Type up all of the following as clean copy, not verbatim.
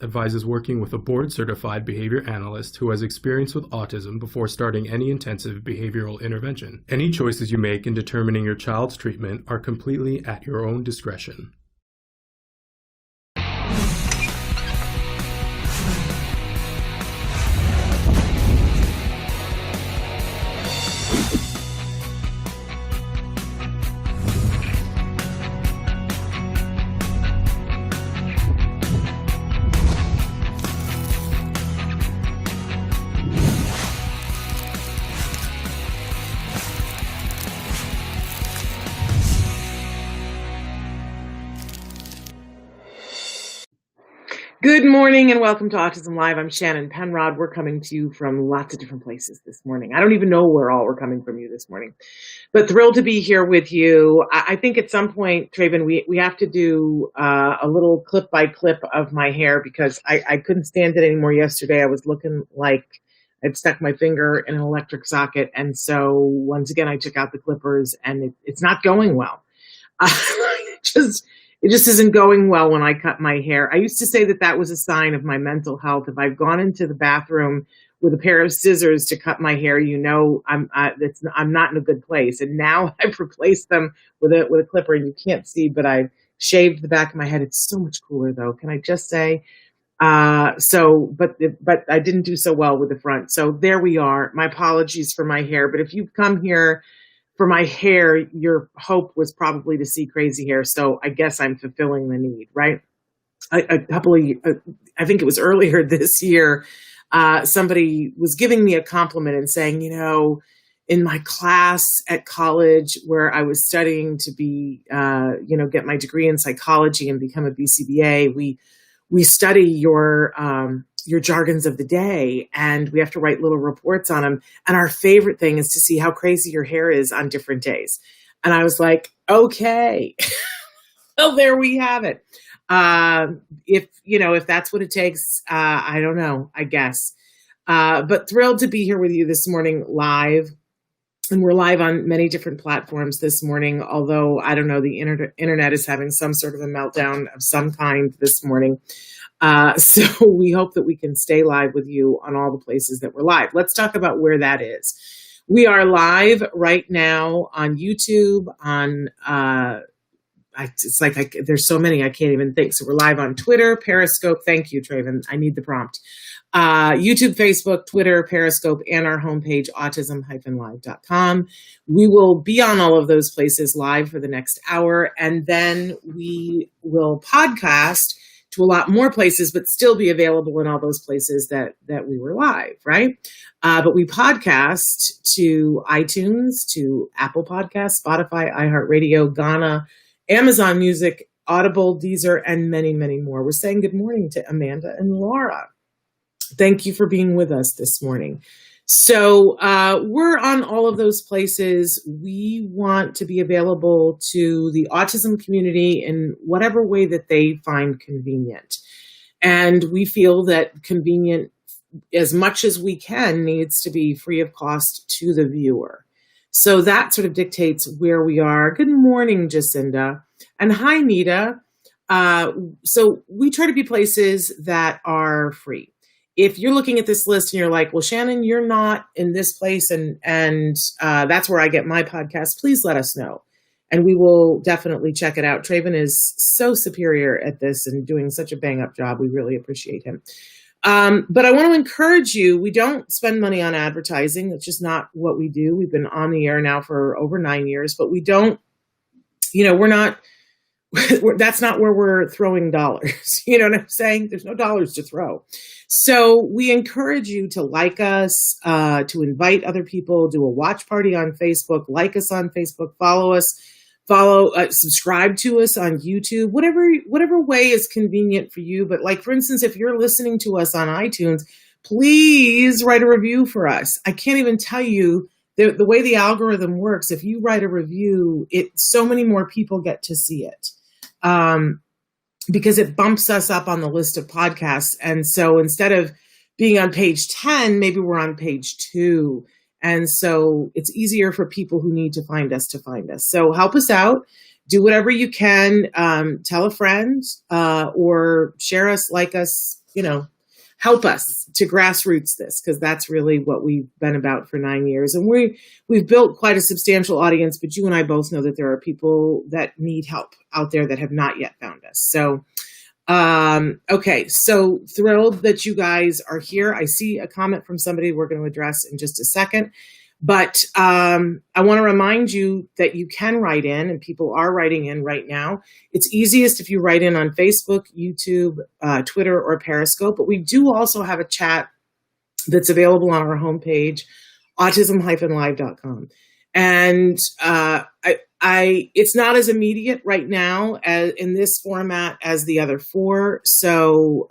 advises working with a board-certified behavior analyst who has experience with autism before starting any intensive behavioral intervention. Any choices you make in determining your child's treatment are completely at your own discretion. Good morning and welcome to Autism Live. I'm Shannon Penrod. We're coming to you from lots of different places this morning. I don't even know where all we're coming from you this morning, but thrilled to be here with you. I think at some point, Traven, we have to do a little clip by clip of my hair because I couldn't stand it anymore yesterday. I was looking like I'd stuck my finger in an electric socket. And so once again, I took out the clippers and it's not going well. It just isn't going well when I cut my hair. I used to say that was a sign of my mental health. If I've gone into the bathroom with a pair of scissors to cut my hair, you know I'm not in a good place. And now I've replaced them with a clipper, and you can't see, but I've shaved the back of my head. It's so much cooler, though. Can I just say? But I didn't do so well with the front. So there we are. My apologies for my hair. But if you've come here for my hair, your hope was probably to see crazy hair. So I guess I'm fulfilling the need, right? I think it was earlier this year, somebody was giving me a compliment and saying, in my class at college where I was studying to be, get my degree in psychology and become a BCBA, we study your jargons of the day, and we have to write little reports on them. And our favorite thing is to see how crazy your hair is on different days. And I was like, okay, well, there we have it. If that's what it takes, I don't know, I guess. But thrilled to be here with you this morning live. And we're live on many different platforms this morning, although I don't know, the internet is having some sort of a meltdown of some kind this morning. So we hope that we can stay live with you on all the places that we're live. Let's talk about where that is. We are live right now on YouTube, on there's so many I can't even think. So we're live on Twitter, Periscope. Thank you, Traven. I need the prompt. YouTube, Facebook, Twitter, Periscope, and our homepage, autism-live.com. We will be on all of those places live for the next hour, and then we will podcast to a lot more places, but still be available in all those places that we were live, right? But we podcast to iTunes, to Apple Podcasts, Spotify, iHeartRadio, Ghana, Amazon Music, Audible, Deezer, and many, many more. We're saying good morning to Amanda and Laura. Thank you for being with us this morning. So we're on all of those places. We want to be available to the autism community in whatever way that they find convenient. And we feel that convenient, as much as we can, needs to be free of cost to the viewer. So that sort of dictates where we are. Good morning, Jacinda. And hi, Nita. So we try to be places that are free. If you're looking at this list and you're like, well, Shannon, you're not in this place and that's where I get my podcast, please let us know. And we will definitely check it out. Traven is so superior at this and doing such a bang up job. We really appreciate him. But I want to encourage you, we don't spend money on advertising. That's just not what we do. We've been on the air now for over 9 years, but we don't, that's not where we're throwing dollars. You know what I'm saying? There's no dollars to throw. So we encourage you to like us, to invite other people, do a watch party on Facebook, like us on Facebook, follow us, subscribe to us on YouTube, whatever way is convenient for you. But like, for instance, if you're listening to us on iTunes, please write a review for us. I can't even tell you the way the algorithm works. If you write a review, so many more people get to see it. Because it bumps us up on the list of podcasts. And so instead of being on page 10, maybe we're on page 2. And so it's easier for people who need to find us. So help us out. Do whatever you can. Tell a friend or share us, like us, help us to grassroots this, because that's really what we've been about for 9 years. And we've built quite a substantial audience, but you and I both know that there are people that need help out there that have not yet found us. So, okay. So thrilled that you guys are here. I see a comment from somebody we're going to address in just a second. But I want to remind you that you can write in, and people are writing in right now. It's easiest if you write in on Facebook, YouTube, Twitter, or Periscope. But we do also have a chat that's available on our homepage, autism-live.com. And it's not as immediate right now as in this format as the other four. So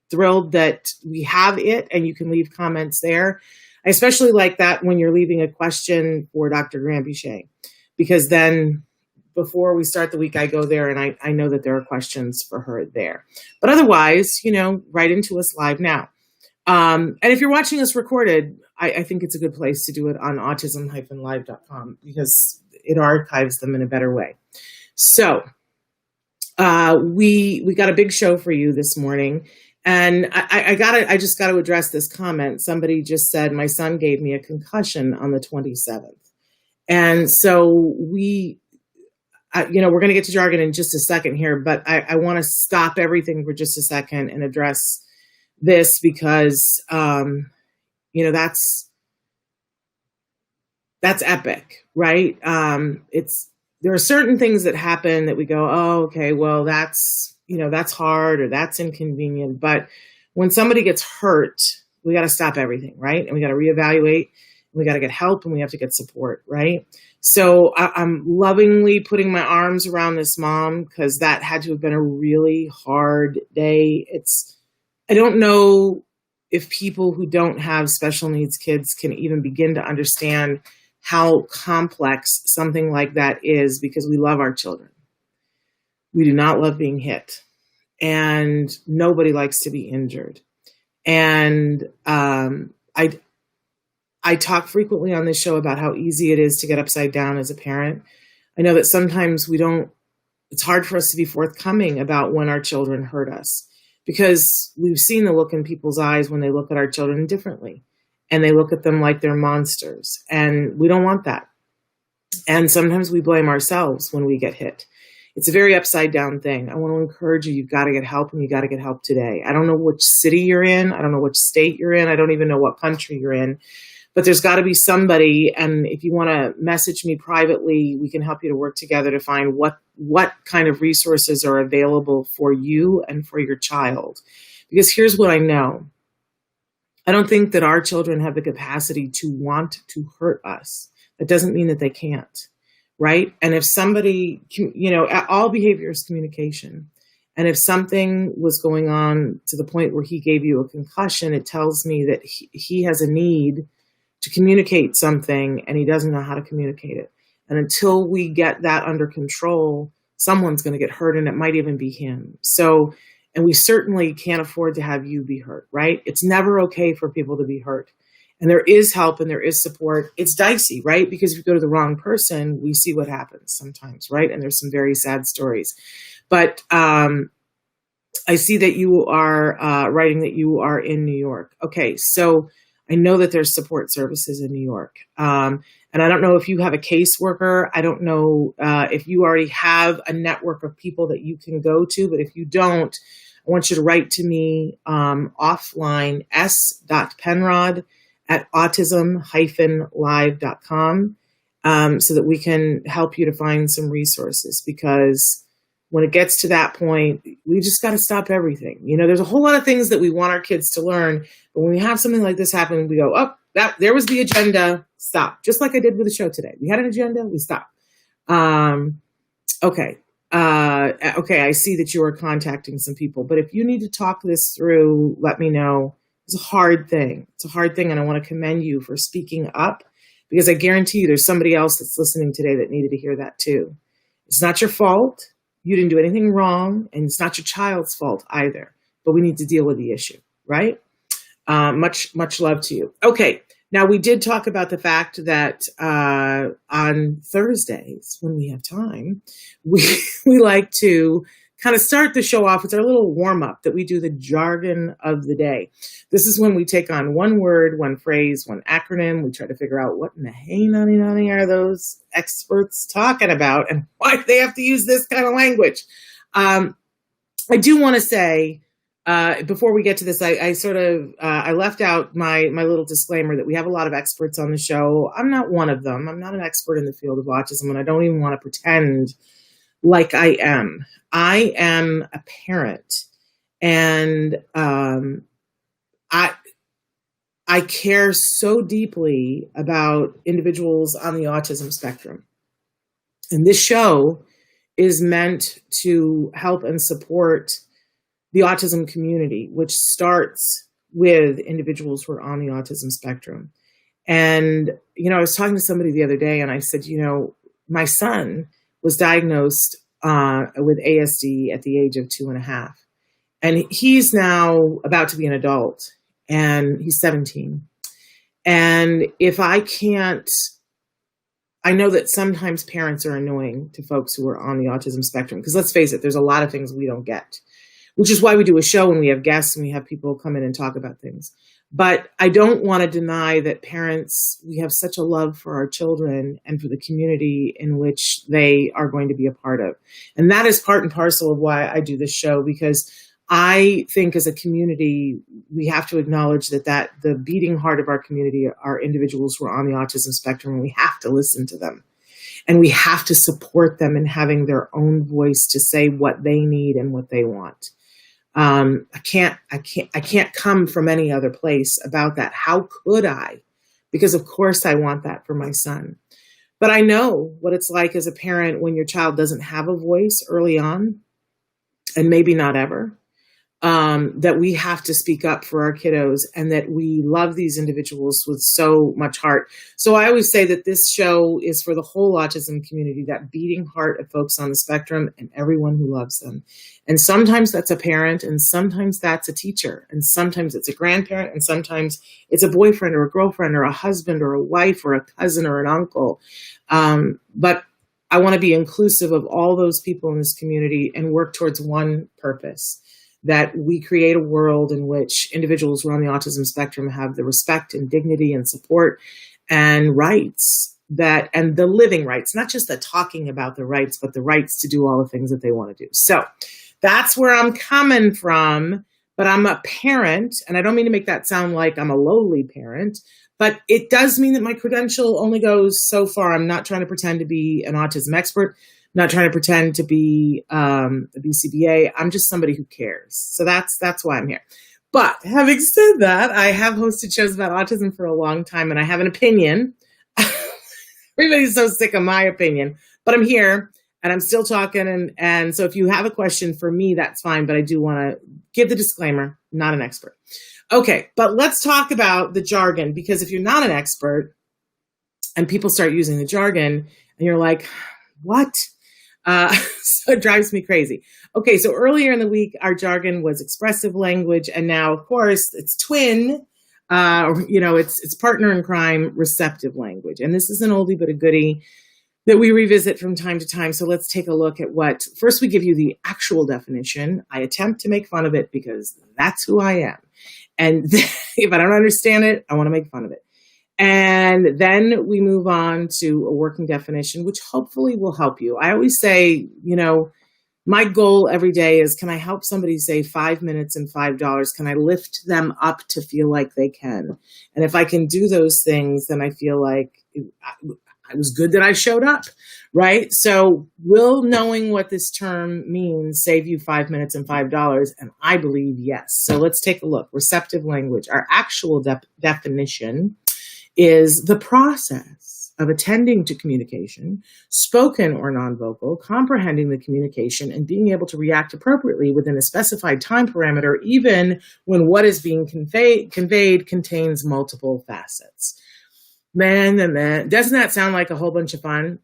thrilled that we have it, and you can leave comments there. I especially like that when you're leaving a question for Dr. Granpeesheh, because then before we start the week, I go there and I know that there are questions for her there. But otherwise, write into us live now. And if you're watching us recorded, I think it's a good place to do it on autism-live.com, because it archives them in a better way. So we got a big show for you this morning. And I just got to address this comment. Somebody just said, my son gave me a concussion on the 27th. And so we're going to get to jargon in just a second here, but I want to stop everything for just a second and address this, because, that's epic, right? There are certain things that happen that we go, oh, okay, well, that's hard or that's inconvenient. But when somebody gets hurt, we got to stop everything, right? And we got to reevaluate, and we got to get help, and we have to get support, right? So I'm lovingly putting my arms around this mom, because that had to have been a really hard day. I don't know if people who don't have special needs kids can even begin to understand how complex something like that is, because we love our children. We do not love being hit, and nobody likes to be injured. And I talk frequently on this show about how easy it is to get upside down as a parent. I know that sometimes it's hard for us to be forthcoming about when our children hurt us, because we've seen the look in people's eyes when they look at our children differently, and they look at them like they're monsters, and we don't want that. And sometimes we blame ourselves when we get hit. It's a very upside down thing. I want to encourage you, you've got to get help, and you got to get help today. I don't know which city you're in. I don't know which state you're in. I don't even know what country you're in, but there's got to be somebody. And if you want to message me privately, we can help you to work together to find what kind of resources are available for you and for your child. Because here's what I know. I don't think that our children have the capacity to want to hurt us. That doesn't mean that they can't. Right? And if somebody, all behavior is communication. And if something was going on to the point where he gave you a concussion, it tells me that he has a need to communicate something, and he doesn't know how to communicate it. And until we get that under control, someone's going to get hurt, and it might even be him. So, and we certainly can't afford to have you be hurt, right? It's never okay for people to be hurt. And there is help and there is support. It's dicey, right? Because if you go to the wrong person, we see what happens sometimes, right? And there's some very sad stories. But I see that you are writing that you are in New York. Okay, so I know that there's support services in New York. And I don't know if you have a caseworker. I don't know if you already have a network of people that you can go to. But if you don't, I want you to write to me offline, s.penrod@autism-live.com, so that we can help you to find some resources, because when it gets to that point, we just got to stop everything. There's a whole lot of things that we want our kids to learn, but when we have something like this happen, we go, oh, there was the agenda, stop. Just like I did with the show today. We had an agenda, we stopped. Okay, I see that you are contacting some people, but if you need to talk this through, let me know. It's a hard thing. It's a hard thing, and I want to commend you for speaking up, because I guarantee you there's somebody else that's listening today that needed to hear that too. It's not your fault. You didn't do anything wrong, and it's not your child's fault either, but we need to deal with the issue, right? Much love to you. Okay, now we did talk about the fact that on Thursdays, when we have time, we like to kind of start the show off with our little warm up that we do the jargon of the day. This is when we take on one word, one phrase, one acronym. We try to figure out what in the hey nani are those experts talking about and why they have to use this kind of language. I do want to say, before we get to this, I left out my little disclaimer that we have a lot of experts on the show. I'm not one of them. I'm not an expert in the field of autism, and I don't even want to pretend like I am. I am a parent, and I care so deeply about individuals on the autism spectrum. And this show is meant to help and support the autism community, which starts with individuals who are on the autism spectrum. And, I was talking to somebody the other day and I said, my son was diagnosed with ASD at the age of 2.5. And he's now about to be an adult and he's 17. And I know that sometimes parents are annoying to folks who are on the autism spectrum, because let's face it, there's a lot of things we don't get, which is why we do a show and we have guests and we have people come in and talk about things. But I don't want to deny that parents, we have such a love for our children and for the community in which they are going to be a part of. And that is part and parcel of why I do this show, because I think as a community, we have to acknowledge that the beating heart of our community are individuals who are on the autism spectrum, and we have to listen to them. And we have to support them in having their own voice to say what they need and what they want. I can't come from any other place about that. How could I? Because of course I want that for my son. But I know what it's like as a parent when your child doesn't have a voice early on, and maybe not ever. That we have to speak up for our kiddos, and that we love these individuals with so much heart. So I always say that this show is for the whole autism community, that beating heart of folks on the spectrum and everyone who loves them. And sometimes that's a parent, and sometimes that's a teacher, and sometimes it's a grandparent, and sometimes it's a boyfriend or a girlfriend or a husband or a wife or a cousin or an uncle. But I want to be inclusive of all those people in this community and work towards one purpose: that we create a world in which individuals who are on the autism spectrum have the respect and dignity and support and rights, and the living rights, not just the talking about the rights, but the rights to do all the things that they want to do. So that's where I'm coming from. But I'm a parent, and I don't mean to make that sound like I'm a lowly parent, but it does mean that my credential only goes so far. I'm not trying to pretend to be an autism expert, not trying to pretend to be a BCBA. I'm just somebody who cares. So that's why I'm here. But having said that, I have hosted shows about autism for a long time, and I have an opinion. Everybody's so sick of my opinion, but I'm here and I'm still talking. And so if you have a question for me, that's fine. But I do want to give the disclaimer, not an expert. Okay, but let's talk about the jargon, because if you're not an expert and people start using the jargon and you're like, what? So it drives me crazy. Okay, so earlier in the week, our jargon was expressive language. And now, of course, it's twin, it's partner in crime, receptive language. And this is an oldie but a goodie that we revisit from time to time. So let's take a look at first we give you the actual definition. I attempt to make fun of it because that's who I am. And if I don't understand it, I want to make fun of it. And then we move on to a working definition, which hopefully will help you. I always say, my goal every day is, can I help somebody say 5 minutes and $5? Can I lift them up to feel like they can? And if I can do those things, then I feel like it was good that I showed up, right? So will knowing what this term means save you 5 minutes and $5? And I believe yes. So let's take a look. Receptive language. Our actual definition is the process of attending to communication, spoken or nonvocal, comprehending the communication, and being able to react appropriately within a specified time parameter, even when what is being conveyed contains multiple facets. Man, doesn't that sound like a whole bunch of fun?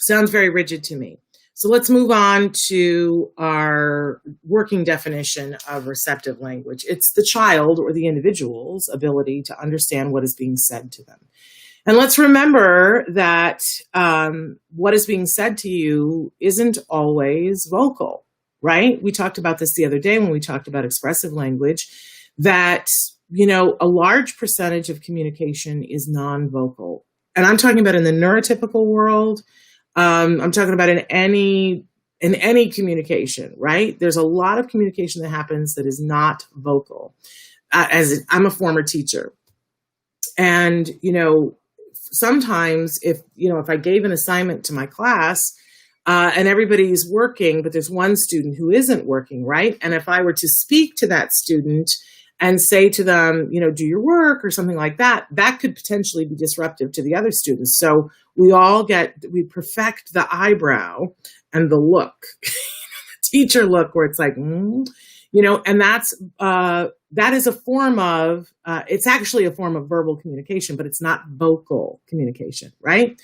Sounds very rigid to me. So let's move on to our working definition of receptive language. It's the child or the individual's ability to understand what is being said to them. And let's remember that what is being said to you isn't always vocal. right? We talked about this the other day when we talked about expressive language, that, a large percentage of communication is non-vocal. And I'm talking about in the neurotypical world. I'm talking about in any communication, right? There's a lot of communication that happens that is not vocal. I'm a former teacher, and sometimes if I gave an assignment to my class and everybody's working, but there's one student who isn't working, right? And if I were to speak to that student and say to them, do your work or something like that, that could potentially be disruptive to the other students. So we perfect the eyebrow and the look, teacher look, where it's like, and that is a form of, it's actually a form of verbal communication, but it's not vocal communication, right?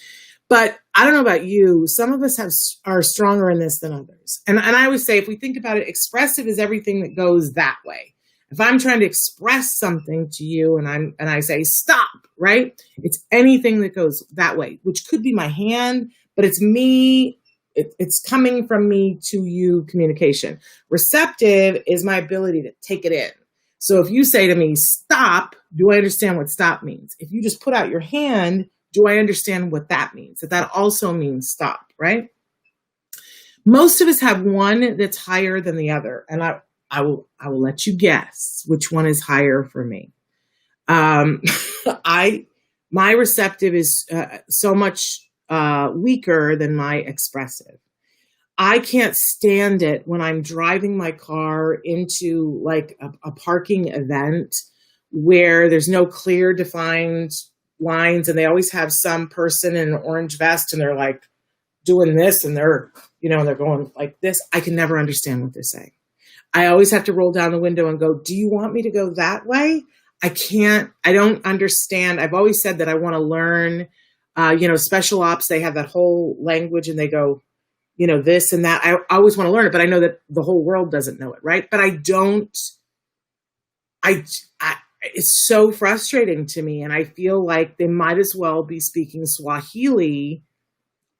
But I don't know about you, some of us are stronger in this than others. And I always say, if we think about it, expressive is everything that goes that way. If I'm trying to express something to you and I say, stop, right? It's anything that goes that way, which could be my hand, but it's me. It's coming from me to you communication. Receptive is my ability to take it in. So if you say to me, stop, do I understand what stop means? If you just put out your hand, do I understand what that means? That also means stop, right? Most of us have one that's higher than the other. And I will let you guess which one is higher for me. My receptive is so much weaker than my expressive. I can't stand it when I'm driving my car into like a parking event where there's no clear defined lines, and they always have some person in an orange vest and they're like doing this and they're going like this. I can never understand what they're saying. I always have to roll down the window and go, do you want me to go that way? I don't understand. I've always said that I want to learn, special ops, they have that whole language and they go, this and that. I always want to learn it, but I know that the whole world doesn't know it, right? But it's so frustrating to me. And I feel like they might as well be speaking Swahili.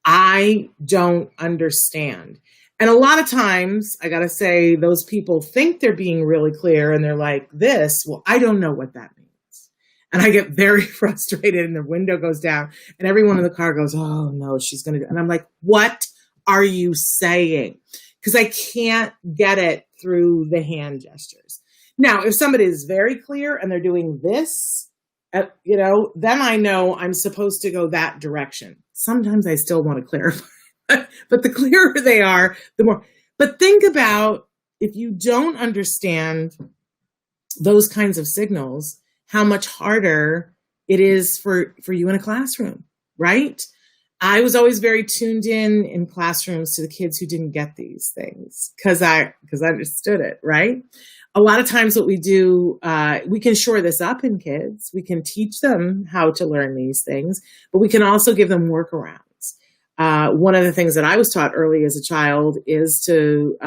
I don't understand. And a lot of times, I got to say, those people think they're being really clear and they're like this. Well, I don't know what that means. And I get very frustrated and the window goes down and everyone in the car goes, oh no, she's going to do. And I'm like, what are you saying? Because I can't get it through the hand gestures. Now, if somebody is very clear and they're doing this, then I know I'm supposed to go that direction. Sometimes I still want to clarify. But the clearer they are, the more. But think about, if you don't understand those kinds of signals, how much harder it is for you in a classroom, right? I was always very tuned in classrooms to the kids who didn't get these things because I understood it, right? A lot of times what we do, we can shore this up in kids. We can teach them how to learn these things, but we can also give them workarounds. One of the things that I was taught early as a child is to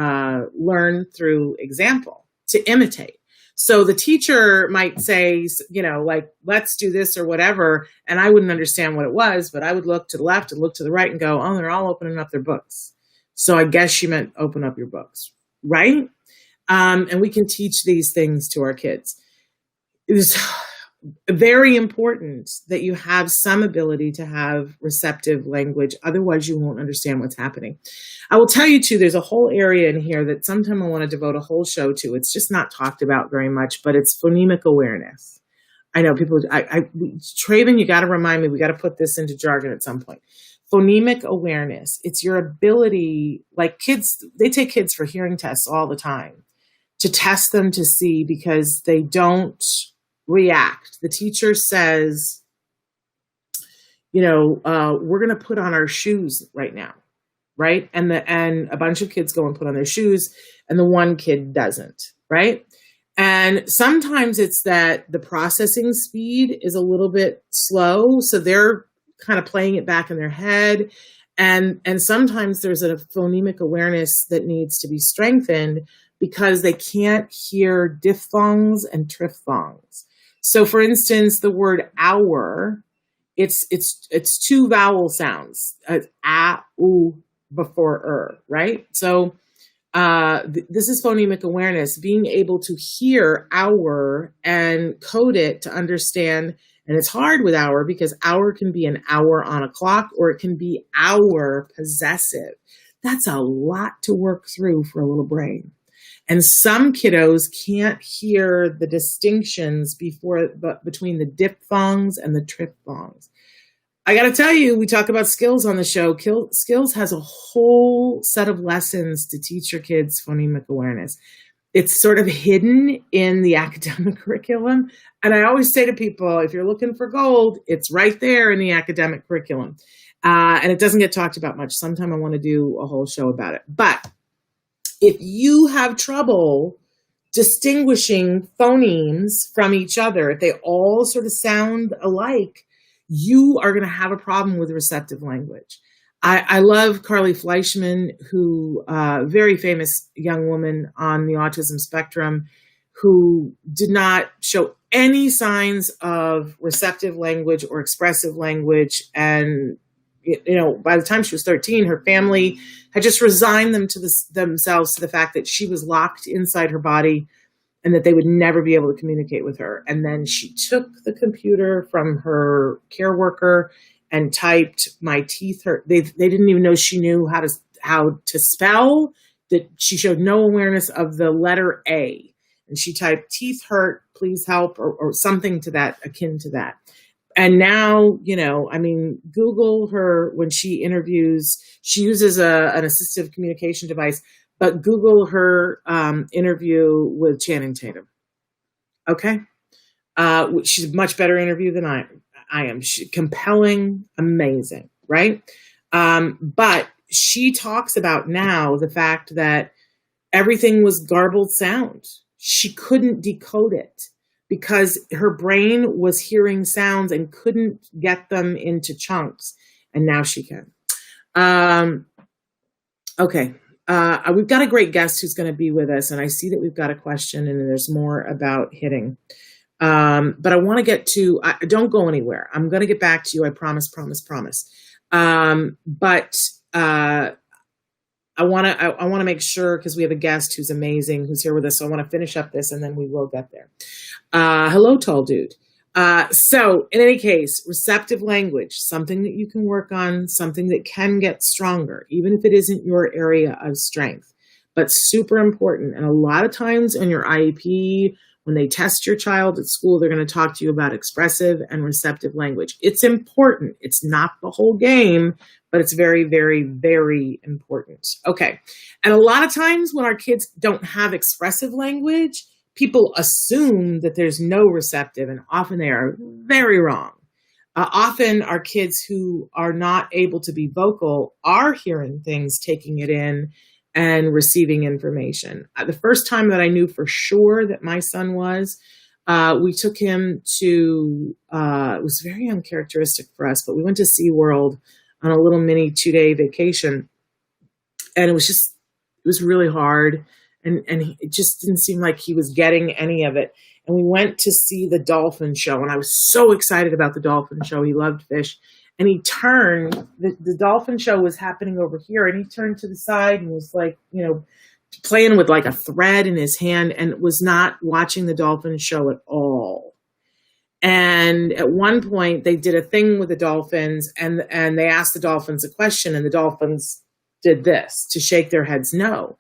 learn through example, to imitate. So the teacher might say, like, let's do this or whatever, and I wouldn't understand what it was, but I would look to the left and look to the right and go, oh, they're all opening up their books. So I guess she meant open up your books, right? And we can teach these things to our kids. It is very important that you have some ability to have receptive language. Otherwise, you won't understand what's happening. I will tell you, too, there's a whole area in here that sometime I want to devote a whole show to. It's just not talked about very much, but it's phonemic awareness. I know people, Traven, you got to remind me, we got to put this into jargon at some point. Phonemic awareness. It's your ability, like kids, they take kids for hearing tests all the time to test them to see, because they don't react. The teacher says, we're going to put on our shoes right now, right? And a bunch of kids go and put on their shoes, and the one kid doesn't, right? And sometimes it's that the processing speed is a little bit slow, so they're kind of playing it back in their head. And sometimes there's a phonemic awareness that needs to be strengthened because they can't hear diphthongs and triphthongs. So for instance, the word hour, it's two vowel sounds, a, u before right? So This is phonemic awareness, being able to hear hour and code it to understand. And it's hard with hour because hour can be an hour on a clock, or it can be hour possessive. That's a lot to work through for a little brain. And some kiddos can't hear the distinctions between the diphthongs and the triphthongs. I got to tell you, we talk about skills on the show. Skills has a whole set of lessons to teach your kids phonemic awareness. It's sort of hidden in the academic curriculum. And I always say to people, if you're looking for gold, it's right there in the academic curriculum. And it doesn't get talked about much. Sometime I want to do a whole show about it. But if you have trouble distinguishing phonemes from each other, if they all sort of sound alike, you are going to have a problem with receptive language. I love Carly Fleischman, who very famous young woman on the autism spectrum, who did not show any signs of receptive language or expressive language. And, by the time she was 13, her family had just resigned themselves to the fact that she was locked inside her body and that they would never be able to communicate with her. And then she took the computer from her care worker and typed, "My teeth hurt." They didn't even know she knew how to spell. That she showed no awareness of the letter A. And she typed, "Teeth hurt, please help," or something to that, akin to that. And now, Google her when she interviews. She uses an assistive communication device. But Google her interview with Channing Tatum. Okay? She's a much better interview than I am. Compelling, amazing, right? But she talks about now the fact that everything was garbled sound. She couldn't decode it because her brain was hearing sounds and couldn't get them into chunks. And now she can. Okay. We've got a great guest who's going to be with us, and I see that we've got a question, and there's more about hitting. But I want to get to. Don't go anywhere. I'm going to get back to you. I promise. But I want to make sure, because we have a guest who's amazing, who's here with us. So I want to finish up this, and then we will get there. Hello, tall dude. So in any case, receptive language, something that you can work on, something that can get stronger, even if it isn't your area of strength, but super important. And a lot of times in your IEP, when they test your child at school, they're going to talk to you about expressive and receptive language. It's important. It's not the whole game, but it's very, very, very important. Okay. And a lot of times when our kids don't have expressive language, people assume that there's no receptive, and often they are very wrong. Often our kids who are not able to be vocal are hearing things, taking it in, and receiving information. The first time that I knew for sure that my son was, we took him to, it was very uncharacteristic for us, but we went to SeaWorld on a little mini 2-day vacation. And it was really hard. And it just didn't seem like he was getting any of it. And we went to see the dolphin show, and I was so excited about the dolphin show. He loved fish. And he turned, the dolphin show was happening over here, and he turned to the side and was like, playing with like a thread in his hand, and was not watching the dolphin show at all. And at one point they did a thing with the dolphins, and they asked the dolphins a question, and the dolphins did this to shake their heads no.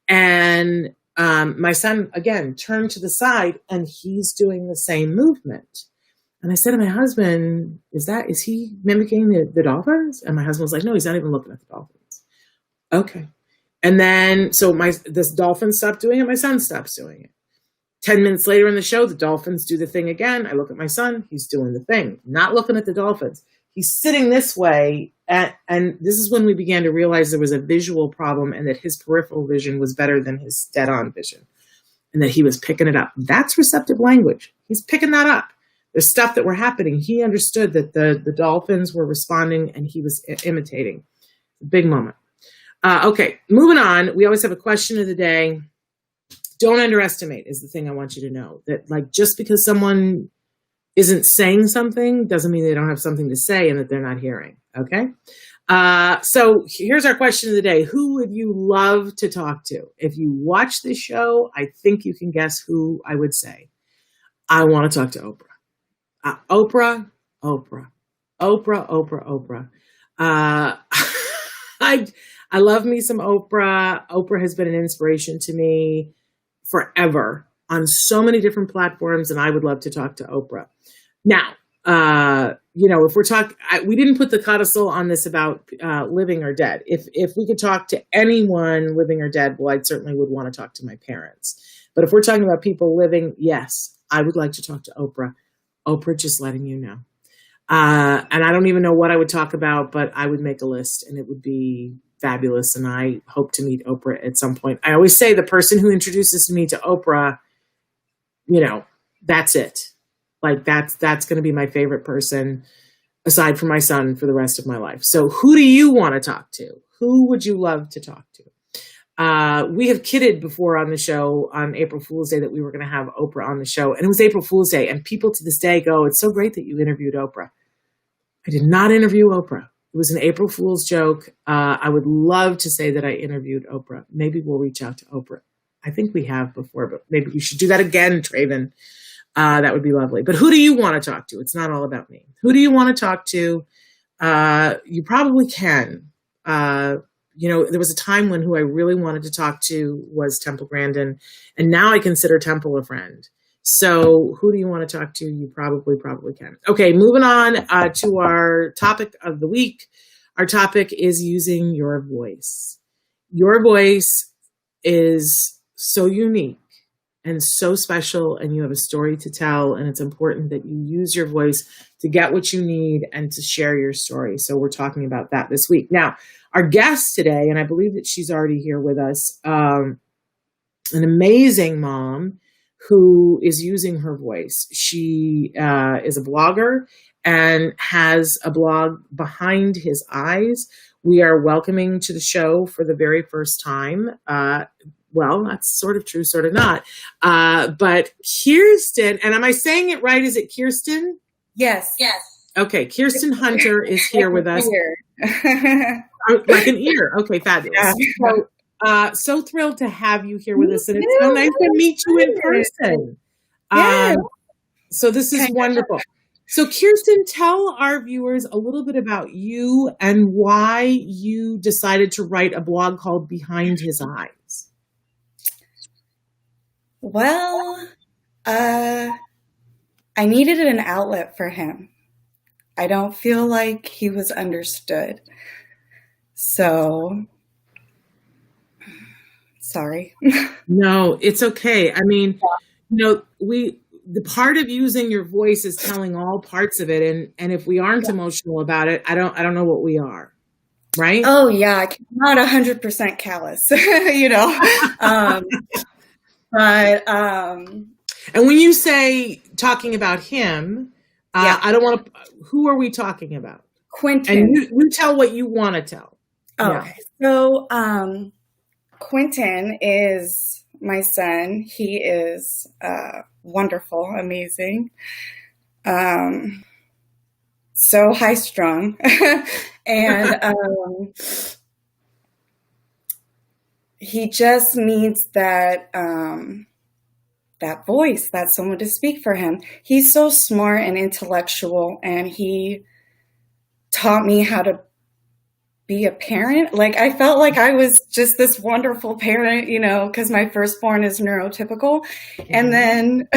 And my son, again, turned to the side, and he's doing the same movement. And I said to my husband, is he mimicking the dolphins? And my husband was like, no, he's not even looking at the dolphins. Okay. And then, so this dolphin stopped doing it. My son stops doing it. 10 minutes later in the show, the dolphins do the thing again. I look at my son. He's doing the thing, not looking at the dolphins. He's sitting this way. And this is when we began to realize there was a visual problem, and that his peripheral vision was better than his dead-on vision, and that he was picking it up. That's receptive language. He's picking that up. There's stuff that were happening. He understood that the dolphins were responding, and he was imitating. Big moment. Okay, moving on. We always have a question of the day. Don't underestimate is the thing I want you to know. That just because someone isn't saying something doesn't mean they don't have something to say and that they're not hearing. Okay. So here's our question of the day. Who would you love to talk to? If you watch this show, I think you can guess who I would say. I want to talk to Oprah. Oprah, Oprah, Oprah, Oprah, Oprah. I love me some Oprah. Oprah has been an inspiration to me forever on so many different platforms, and I would love to talk to Oprah. Now, if we're talking, we didn't put the codicil on this about living or dead. If we could talk to anyone living or dead, well, I certainly would want to talk to my parents. But if we're talking about people living, yes, I would like to talk to Oprah. Oprah, just letting you know. And I don't even know what I would talk about, but I would make a list and it would be fabulous. And I hope to meet Oprah at some point. I always say the person who introduces me to Oprah, that's it. Like that's going to be my favorite person aside from my son for the rest of my life. So who do you want to talk to? Who would you love to talk to? We have kidded before on the show on April Fool's Day that we were going to have Oprah on the show, and it was April Fool's Day. And people to this day go, "It's so great that you interviewed Oprah." I did not interview Oprah. It was an April Fool's joke. I would love to say that I interviewed Oprah. Maybe we'll reach out to Oprah. I think we have before, but maybe we should do that again, Traven. That would be lovely. But who do you want to talk to? It's not all about me. Who do you want to talk to? You probably can. There was a time when who I really wanted to talk to was Temple Grandin, and now I consider Temple a friend. So who do you want to talk to? You probably can. Okay, moving on to our topic of the week. Our topic is using your voice. Your voice is so unique and so special, and you have a story to tell, and it's important that you use your voice to get what you need and to share your story. So we're talking about that this week. Now, our guest today, and I believe that she's already here with us, an amazing mom who is using her voice. She is a blogger and has a blog, Behind His Eyes. We are welcoming to the show for the very first time. Well, that's sort of true, sort of not. But Kirsten, and am I saying it right? Is it Kirsten? Yes. Okay, Kirsten Hunter is here with us. Like an ear. Okay, fabulous. Yeah. So thrilled to have you here with us, and it's so nice to meet you in person. So this is wonderful. So Kirsten, tell our viewers a little bit about you and why you decided to write a blog called Behind His Eyes. Well, I needed an outlet for him. I don't feel like he was understood. So, sorry. No, it's okay. I mean, the part of using your voice is telling all parts of it. And if we aren't emotional about it, I don't know what we are. Right? Oh yeah. I'm not 100% callous, and when you say talking about him, I don't want to, who are we talking about? Quentin. And you tell what you want to tell. Oh, yeah. Okay. So, Quentin is my son. He is, wonderful, amazing. So high strung. And, he just needs that voice, that someone to speak for him. He's so smart and intellectual, and he taught me how to be a parent. Like, I felt like I was just this wonderful parent, because my firstborn is neurotypical. Mm-hmm. And then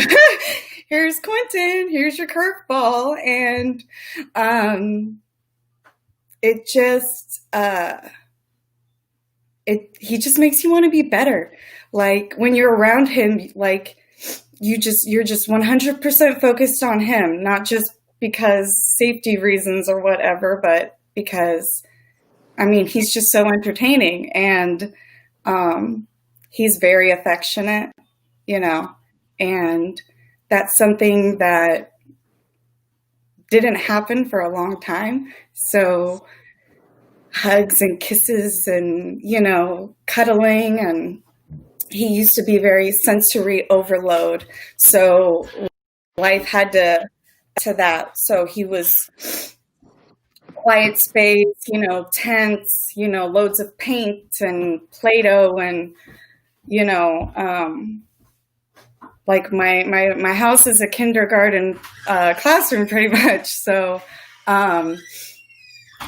here's Quentin, here's your curveball. And it just, he just makes you want to be better. Like, when you're around him, like, you're just 100% focused on him, not just because safety reasons or whatever, but because, he's just so entertaining, and he's very affectionate, and that's something that didn't happen for a long time. So hugs and kisses and, cuddling, and he used to be very sensory overload. So life had to that. So he was quiet space, tents, loads of paint and Play-Doh and, like my house is a kindergarten classroom pretty much. So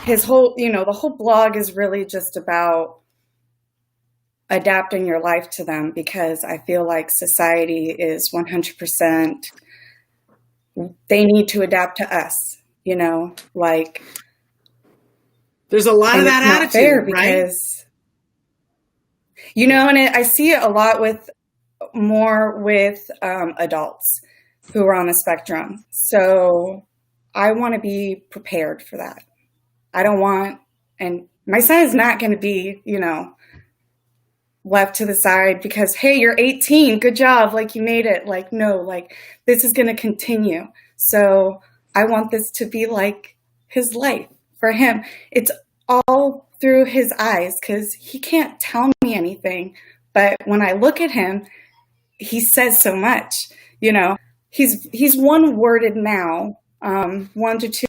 his whole, the whole blog is really just about adapting your life to them, because I feel like society is 100%, they need to adapt to us, like. There's a lot of that attitude, fair right? Because, and I see it a lot with adults who are on the spectrum. So I want to be prepared for that. I don't want, and my son is not going to be, left to the side because, hey, you're 18, good job, like you made it. Like, no, like this is going to continue. So I want this to be like his life for him. It's all through his eyes, because he can't tell me anything. But when I look at him, he says so much, he's one-worded now, 1 to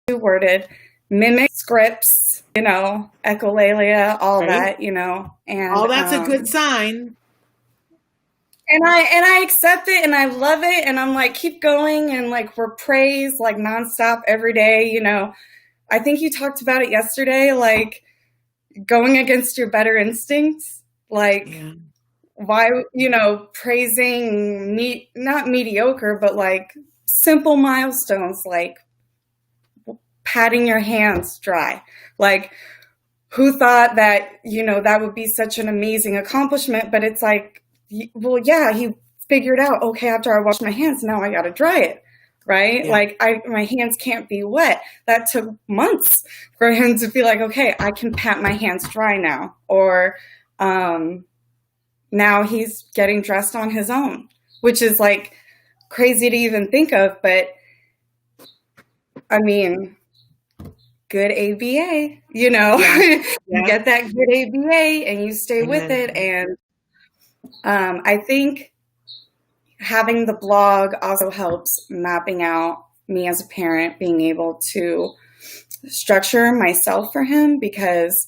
2 worded, mimic scripts, echolalia, all that, and all that's a good sign. And I accept it and I love it. And I'm like, keep going. And like, we're praised like nonstop every day. I think you talked about it yesterday, like going against your better instincts, like why, praising not mediocre, but like simple milestones, like patting your hands dry. Like, who thought that, that would be such an amazing accomplishment? But it's like, well, yeah, he figured out, okay, after I wash my hands, now I got to dry it, right? Yeah. Like my hands can't be wet. That took months for him to be like, okay, I can pat my hands dry now. Or now he's getting dressed on his own, which is like crazy to even think of. But I mean, good ABA, you get that good ABA and you stay with it. And I think having the blog also helps mapping out me as a parent, being able to structure myself for him, because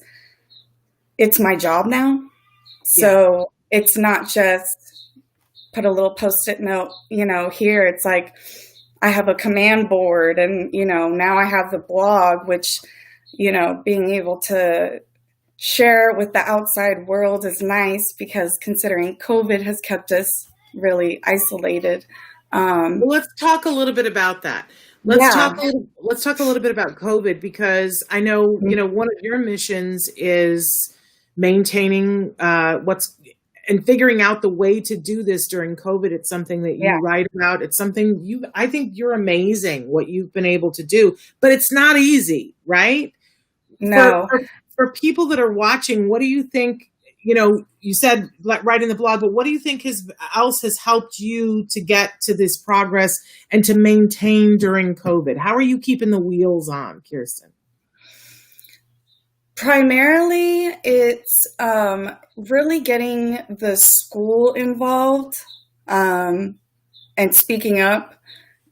it's my job now. So it's not just put a little Post-it note, here. It's like I have a command board and, now I have the blog, which, being able to share with the outside world is nice, because considering COVID has kept us really isolated. Well, let's talk a little bit about that. Let's talk a little bit about COVID, because I know, one of your missions is maintaining and figuring out the way to do this during COVID. It's something that you write about. It's something I think you're amazing what you've been able to do, but it's not easy, right? No. For people that are watching, what do you think, you said write in the blog, but what do you think else has helped you to get to this progress and to maintain during COVID? How are you keeping the wheels on, Kirsten? Primarily, it's really getting the school involved and speaking up.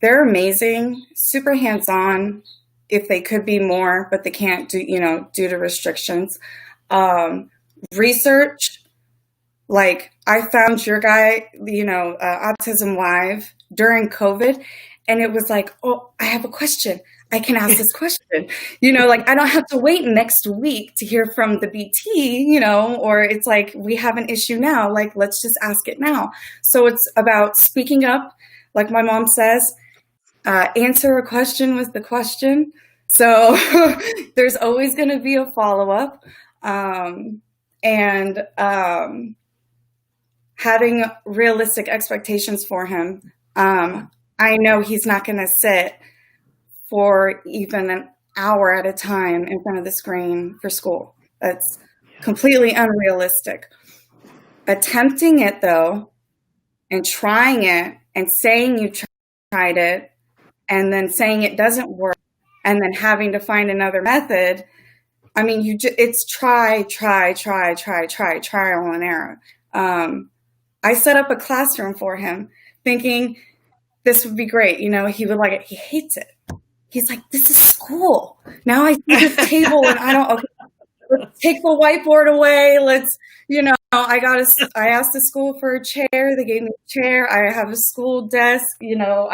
They're amazing, super hands-on. If they could be more, but they can't do, due to restrictions. Research, like I found your guy, Autism Live during COVID, and it was like, oh, I have a question. I can ask this question, like I don't have to wait next week to hear from the BT, or it's like, we have an issue now, like, let's just ask it now. So it's about speaking up, like my mom says, answer a question with the question. So there's always going to be a follow-up, and having realistic expectations for him. I know he's not going to sit for even an hour at a time in front of the screen for school. That's completely unrealistic. Attempting it though, and trying it and saying you tried it and then saying it doesn't work and then having to find another method. I mean, it's trial and error. I set up a classroom for him thinking this would be great. He would like it. He hates it. he's like, this is school. Now I see this table and okay, let's take the whiteboard away. Let's, I asked the school for a chair. They gave me a chair. I have a school desk, no.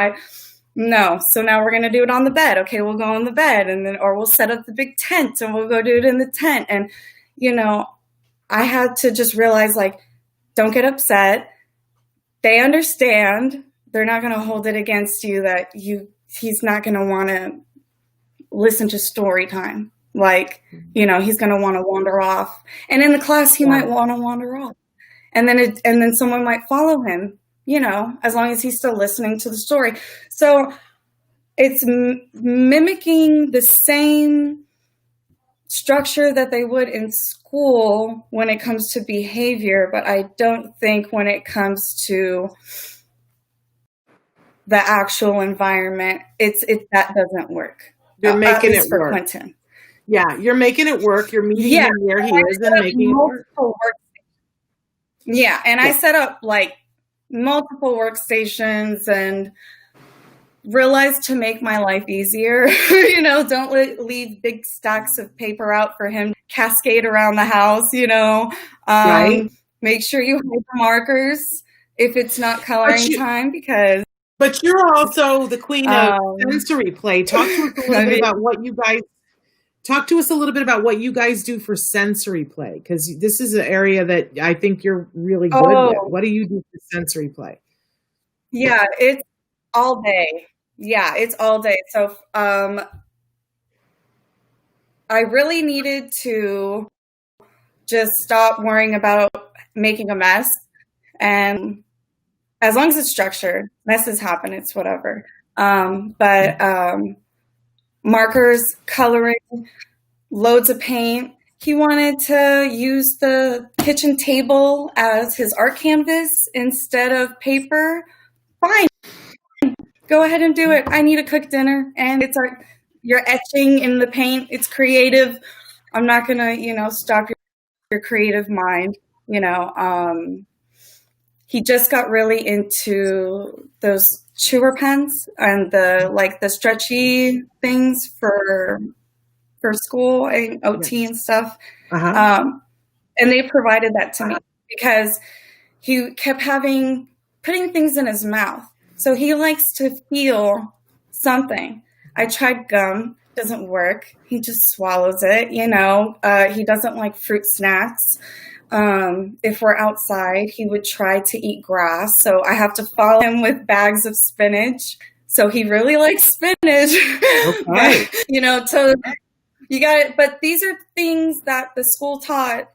So now we're going to do it on the bed. Okay, we'll go on the bed or we'll set up the big tent and we'll go do it in the tent. And, I had to just realize, like, don't get upset. They understand. They're not going to hold it against you that he's not going to want to listen to story time. Like, he's going to want to wander off. And in the class, he might want to wander off. And then someone might follow him, as long as he's still listening to the story. So it's mimicking the same structure that they would in school when it comes to behavior, but I don't think when it comes to the actual environment, that doesn't work. You're making it for work. Quentin. Yeah, you're making it work. You're meeting him where he is and making it work. Yeah, and I set up like multiple workstations and realized to make my life easier, don't leave big stacks of paper out for him to cascade around the house, Right. Make sure you hide the markers if it's not coloring time, because. But you're also the queen of sensory play. Talk to us a little bit about what you guys. Talk to us a little bit about what you guys do for sensory play, because this is an area that I think you're really good with. What do you do for sensory play? Yeah, it's all day. Yeah, it's all day. So I really needed to just stop worrying about making a mess. And as long as it's structured, messes happen, it's whatever. Markers, coloring, loads of paint. He wanted to use the kitchen table as his art canvas instead of paper. Fine. Go ahead and do it. I need to cook dinner, and it's art. You're etching in the paint. It's creative. I'm not going to, stop your creative mind. He just got really into those chewer pens and the stretchy things for school and OT and stuff. Uh-huh. And they provided that to me because he kept putting things in his mouth. So he likes to feel something. I tried gum, doesn't work. He just swallows it, He doesn't like fruit snacks. If we're outside, he would try to eat grass. So I have to follow him with bags of spinach. So he really likes spinach. Okay. So you got it. But these are things that the school taught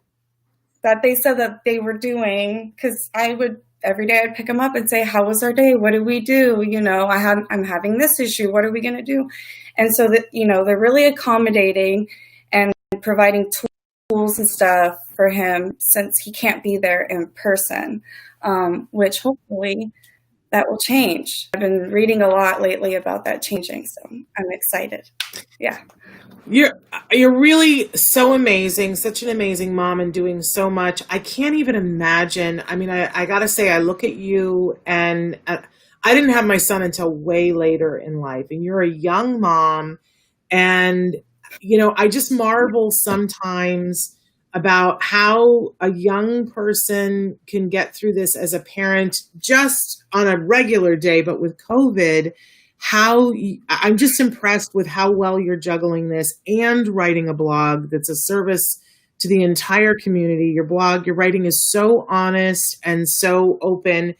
that they said that they were doing, because every day I'd pick them up and say, how was our day? What did we do? I'm having this issue. What are we going to do? And so that, they're really accommodating and providing tools and stuff for him since he can't be there in person, which hopefully that will change. I've been reading a lot lately about that changing, so I'm excited. Yeah. You're really so amazing, such an amazing mom and doing so much. I can't even imagine. I mean, I got to say, I look at you and I didn't have my son until way later in life, and you're a young mom, and, I just marvel sometimes about how a young person can get through this as a parent just on a regular day, but with COVID, I'm just impressed with how well you're juggling this and writing a blog that's a service to the entire community. Your blog, your writing is so honest and so open.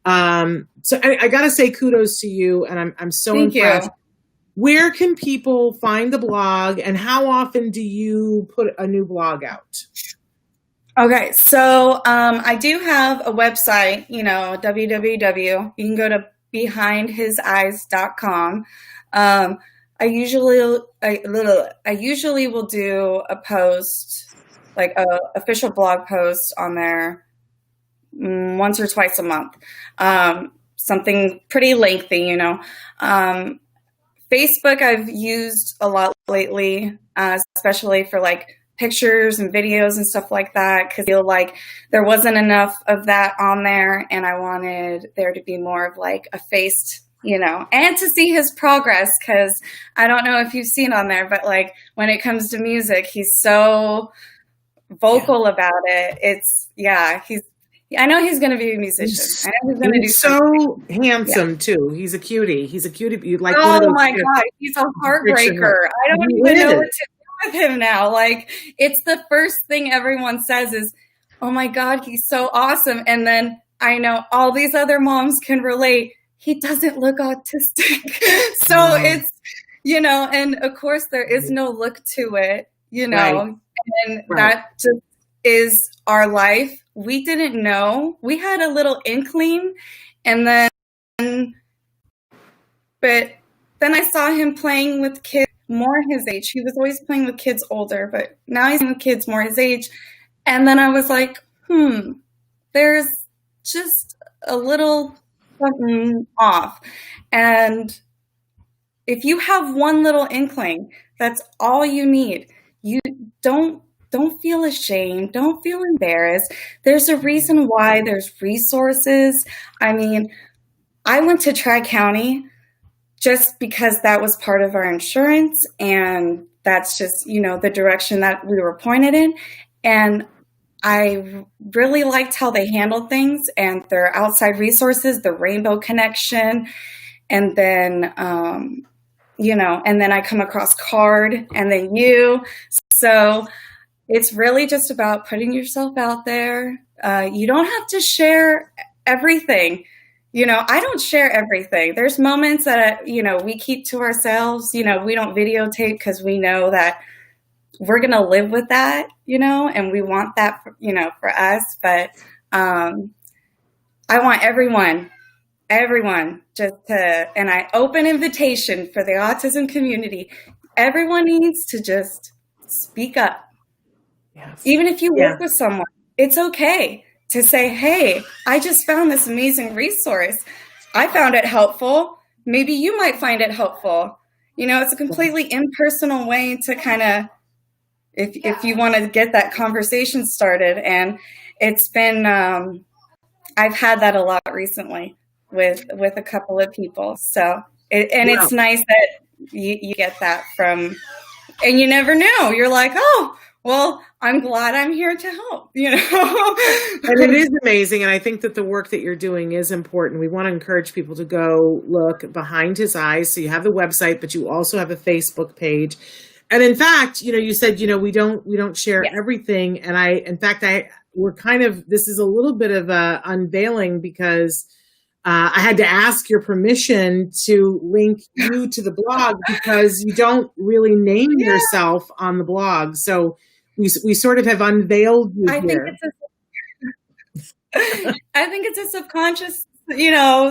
So I got to say kudos to you, and I'm so impressed. Where can people find the blog, and how often do you put a new blog out? Okay, so I do have a website, www. You can go to behindhiseyes.com. I usually will do a post, like a official blog post on there once or twice a month. Something pretty lengthy, Facebook I've used a lot lately, especially for like pictures and videos and stuff like that, because I feel like there wasn't enough of that on there, and I wanted there to be more of like a faced and to see his progress, because I don't know if you've seen on there, but like when it comes to music, he's so vocal about it. I know he's going to be a musician. I know he's going to do so handsome too. He's a cutie. You'd like. Oh my God, he's a heartbreaker. I don't even know what to do with him now. Like, it's the first thing everyone says is, "Oh my God, he's so awesome," and then I know all these other moms can relate. He doesn't look autistic. So it's, and of course there is no look to it, and that just is our life. We didn't know. We had a little inkling, but then I saw him playing with kids more his age. He was always playing with kids older, but now he's with kids more his age. And then I was like, there's just a little something off. And if you have one little inkling, that's all you need. You don't feel ashamed. Don't feel embarrassed. There's a reason why there's resources. I mean, I went to Tri-County just because that was part of our insurance, and that's just, the direction that we were pointed in. And I really liked how they handled things and their outside resources, the Rainbow Connection, and then, and then I come across CARD, and then you. So it's really just about putting yourself out there. You don't have to share everything. I don't share everything. There's moments that, we keep to ourselves. We don't videotape because we know that we're going to live with that, and we want that, for us. But I want everyone just to, and I open invitation for the autism community. Everyone needs to just speak up. Yes. Even if you work with someone, it's okay to say, hey, I just found this amazing resource. I found it helpful. Maybe you might find it helpful. It's a completely impersonal way to kind of, if you want to get that conversation started. And it's been, I've had that a lot recently with a couple of people. So, it's nice that you get that from, and you never know. You're like, oh, well, I'm glad I'm here to help, And it is amazing. And I think that the work that you're doing is important. We want to encourage people to go look behind his eyes. So you have the website, but you also have a Facebook page. And in fact, you said, we don't share everything. And this is a little bit of a unveiling because I had to ask your permission to link you to the blog because you don't really name yourself on the blog. So we sort of have unveiled you here. I think it's a subconscious,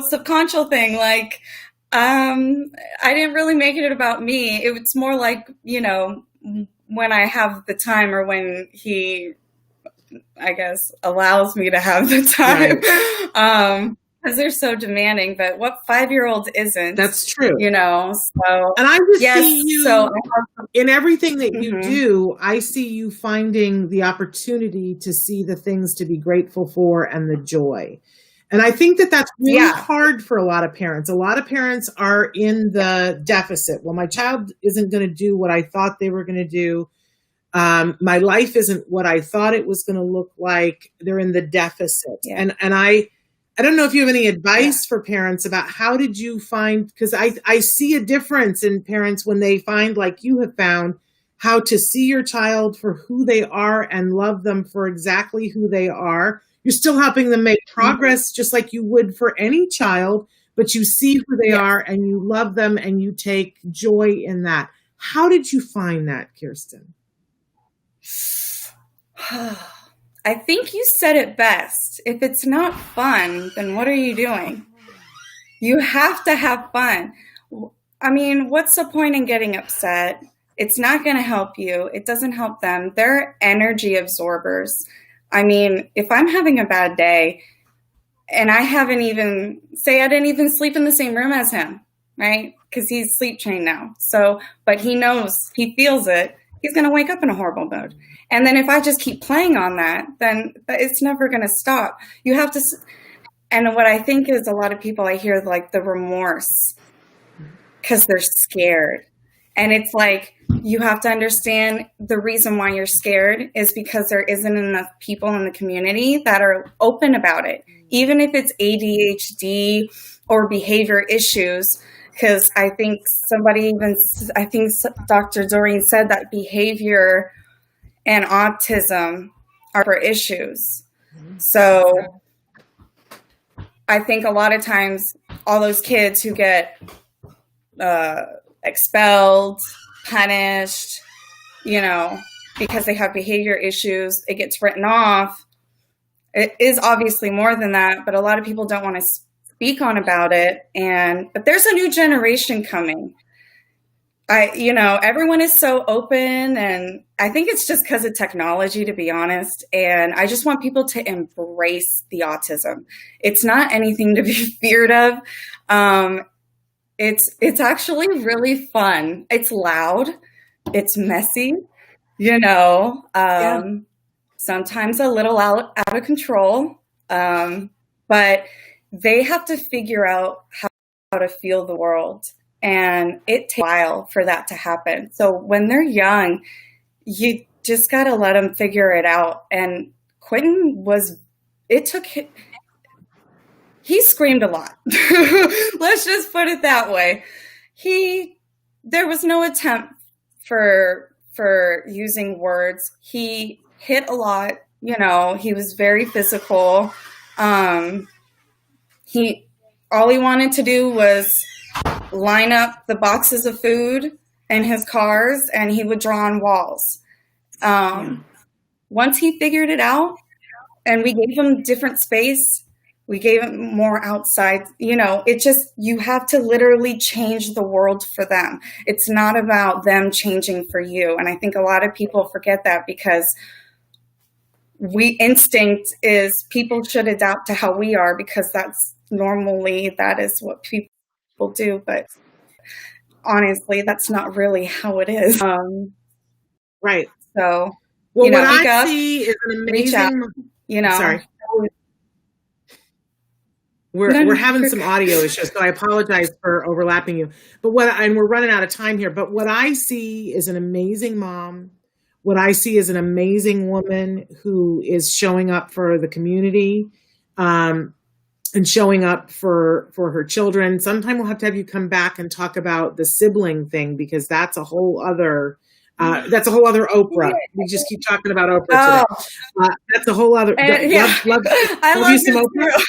subconscious thing. Like, I didn't really make it about me. It's more like, when I have the time or when he, I guess, allows me to have the time. Right. Because they're so demanding, but what 5-year-old isn't? That's true. So. And I just see you, in everything that you do, I see you finding the opportunity to see the things to be grateful for and the joy. And I think that that's really hard for a lot of parents. A lot of parents are in the deficit. Well, my child isn't going to do what I thought they were going to do. My life isn't what I thought it was going to look like. They're in the deficit. Yeah. And I don't know if you have any advice for parents about how did you find, because I see a difference in parents when they find, like you have found, how to see your child for who they are and love them for exactly who they are. You're still helping them make progress just like you would for any child, but you see who they are and you love them and you take joy in that. How did you find that, Kirsten? I think you said it best. If it's not fun, then what are you doing? You have to have fun. I mean, what's the point in getting upset? It's not going to help you. It doesn't help them. They're energy absorbers. I mean, if I'm having a bad day and I didn't even sleep in the same room as him, right? Because he's sleep trained now. So, but he knows, he feels it. He's going to wake up in a horrible mood. And then if I just keep playing on that, then it's never going to stop. You have to, And what I think is a lot of people, I hear like the remorse because they're scared. And it's like, you have to understand the reason why you're scared is because there isn't enough people in the community that are open about it. Even if it's ADHD or behavior issues, because I think Dr. Doreen said that behavior and autism are for issues. So I think a lot of times all those kids who get expelled, punished, because they have behavior issues, it gets written off. It is obviously more than that, but a lot of people don't want to speak on about it. But there's a new generation coming. Everyone is so open, and I think it's just because of technology, to be honest. And I just want people to embrace the autism. It's not anything to be feared of. It's actually really fun. It's loud. It's messy, sometimes a little out of control. But they have to figure out how to feel the world. And it takes a while for that to happen. So when they're young, you just got to let them figure it out. And Quentin he screamed a lot. Let's just put it that way. There was no attempt for using words. He hit a lot, he was very physical. All he wanted to do was line up the boxes of food in his cars, and he would draw on walls. Once he figured it out, and we gave him different space, we gave him more outside, you have to literally change the world for them. It's not about them changing for you. And I think a lot of people forget that, because instinct is people should adapt to how we are, because that is what people do. But honestly, that's not really how it is. Right. So, what I see is an amazing, sorry. We're having some audio issues, so I apologize for overlapping you. But we're running out of time here. But what I see is an amazing mom. What I see is an amazing woman who is showing up for the community, and showing up for her children. Sometime we'll have to have you come back and talk about the sibling thing, because that's a whole other Oprah. We just keep talking about Oprah today. That's a whole other. I love you some Oprah.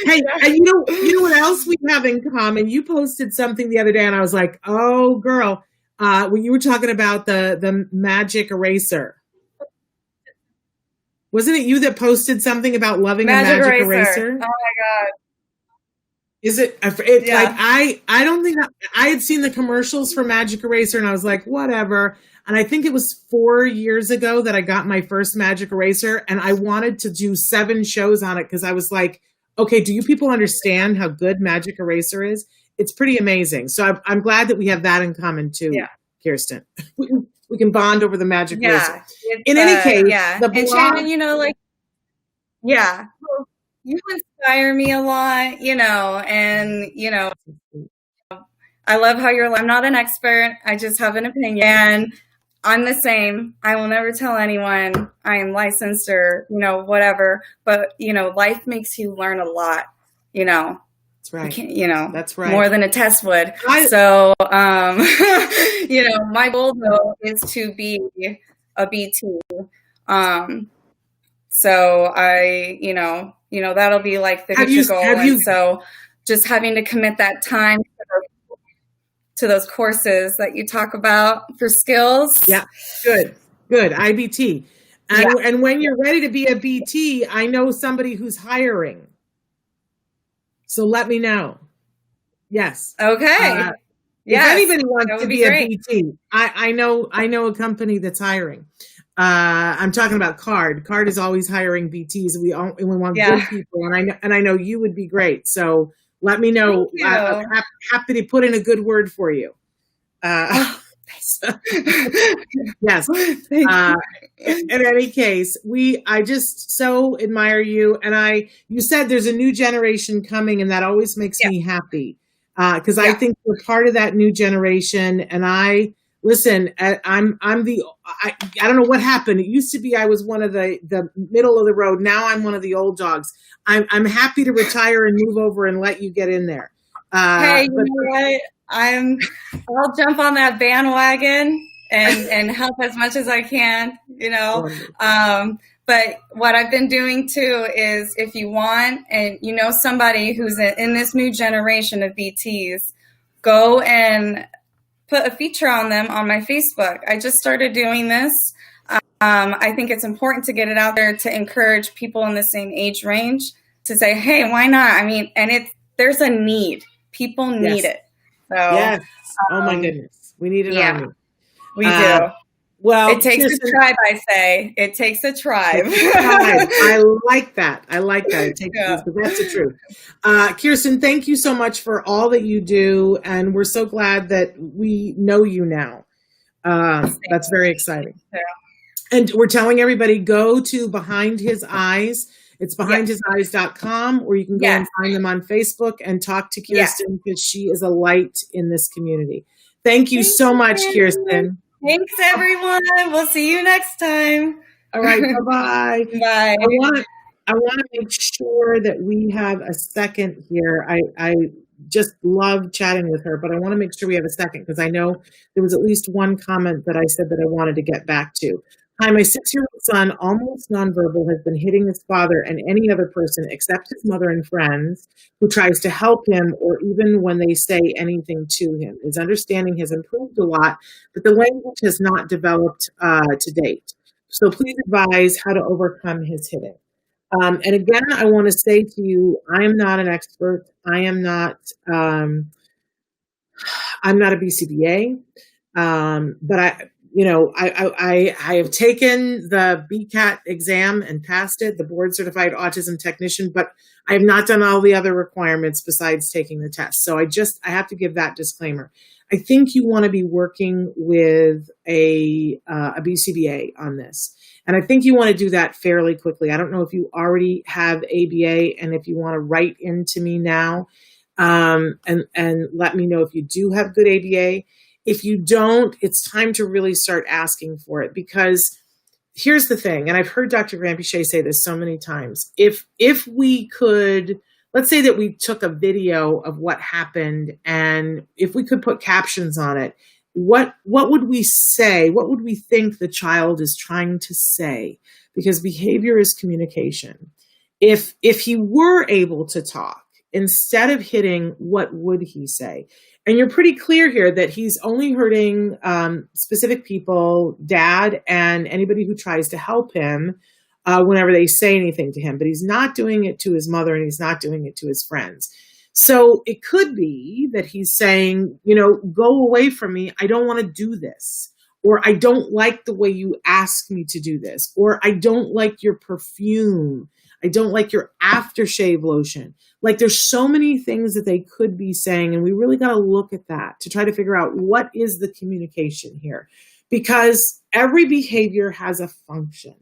Hey, and you know what else we have in common? You posted something the other day, and I was like, "Oh, girl," when you were talking about the magic eraser. Wasn't it you that posted something about loving a magic eraser? Oh my God! Is it? Yeah. Like I don't think I had seen the commercials for Magic Eraser, and I was like, whatever. And I think it was 4 years ago that I got my first Magic Eraser, and I wanted to do 7 shows on it, because I was like, okay, do you people understand how good Magic Eraser is? It's pretty amazing. So I'm glad that we have that in common too, Kirsten. We can bond over the Magic Eraser. In any case, the blog, and Shannon, you inspire me a lot, and I love how I'm not an expert. I just have an opinion. And I'm the same. I will never tell anyone I am licensed or, whatever. But, life makes you learn a lot, That's right. That's right. More than a test would. So, my goal though is to be a BT. So I, that'll be like the future goal. And so just having to commit that time to those courses that you talk about for skills. Yeah. Good. IBT. And when you're ready to be a BT, I know somebody who's hiring. So let me know. Yes. Okay. If anybody wants to be a BT, I know a company that's hiring. I'm talking about Card. Card is always hiring BTs. We want good people, and I know you would be great. So let me know. I'm happy to put in a good word for you. Thank Yes. Yes. In any case, I just so admire you. And you said there's a new generation coming, and that always makes me happy. Because I think we're part of that new generation. And listen, I don't know what happened. It used to be I was one of the middle of the road. Now I'm one of the old dogs. I'm happy to retire and move over and let you get in there. Hey, you know what? I'll jump on that bandwagon and help as much as I can, you know. But what I've been doing too is, if you want, and you know somebody who's in this new generation of BTs, go and put a feature on them on my Facebook. I just started doing this. I think it's important to get it out there to encourage people in the same age range to say, hey, why not? I mean, and there's a need. People need it. So, yes. Oh my goodness. We need it on you. We do. Well, it takes a tribe, I say. It takes a tribe. I like that. It takes that's the truth. Kirsten, thank you so much for all that you do. And we're so glad that we know you now. That's very exciting. Yeah. And we're telling everybody, go to Behind His Eyes. It's behindhiseyes.com, or you can go and find them on Facebook and talk to Kirsten, because she is a light in this community. Thank you so much, Kirsten. Thanks, everyone. We'll see you next time. All right. Bye-bye. Bye. I want to make sure that we have a second here. I just love chatting with her, but I want to make sure we have a second, because I know there was at least one comment that I said that I wanted to get back to. Hi, my 6-year-old son, almost nonverbal, has been hitting his father and any other person except his mother and friends who tries to help him, or even when they say anything to him. His understanding has improved a lot, but the language has not developed to date. So please advise how to overcome his hitting. And again, I want to say to you, I am not an expert. I'm not a BCBA, but I have taken the BCAT exam and passed it, the board certified autism technician, but I have not done all the other requirements besides taking the test. So I have to give that disclaimer. I think you want to be working with a BCBA on this. And I think you want to do that fairly quickly. I don't know if you already have ABA, and if you want to write into me now and let me know if you do have good ABA. If you don't, it's time to really start asking for it, because here's the thing, and I've heard Dr. Granpeesheh say this so many times. If we could, let's say that we took a video of what happened, and if we could put captions on it, what would we say? What would we think the child is trying to say? Because behavior is communication. If he were able to talk, instead of hitting, what would he say? And you're pretty clear here that he's only hurting specific people, dad, and anybody who tries to help him whenever they say anything to him. But he's not doing it to his mother, and he's not doing it to his friends. So it could be that he's saying, go away from me. I don't want to do this. Or I don't like the way you ask me to do this. Or I don't like your perfume. I don't like your aftershave lotion. Like, there's so many things that they could be saying, and we really got to look at that to try to figure out what is the communication here, because every behavior has a function.